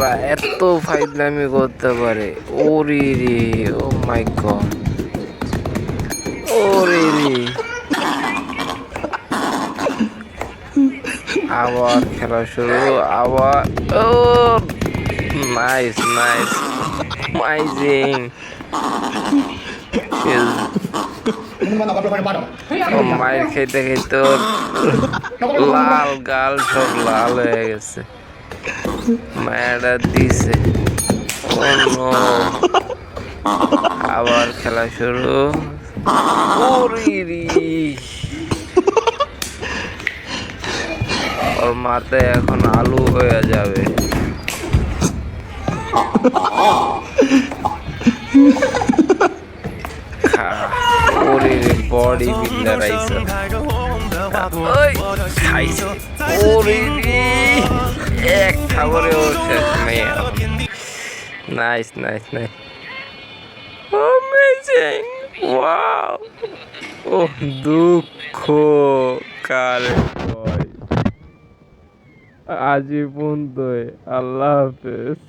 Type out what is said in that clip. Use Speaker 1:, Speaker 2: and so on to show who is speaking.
Speaker 1: ওরা এত ফাইজলামি করতে পারে? ওরে রে, ও মাই গড, ওরে রে। আবার খেলা শুরু, আবার। ও নাইস নাইস, মাইজিং। মায়ের খেতে খেতে লাল গাল সব লাল হয়ে গেছে। মায়েরা দিছে। আবার খেলা শুরু। ওর মাথায় এখন আলু হয়ে যাবে। ওরে বডি বিল্ডার আইছে। খাইছে। ওরে এক খাবারে ও শেষ মেয়ে। Nice nice nice, amazing, wow. ও দুঃখ কারে হয়। আজীবন তো। আল্লাহ হাফেজ।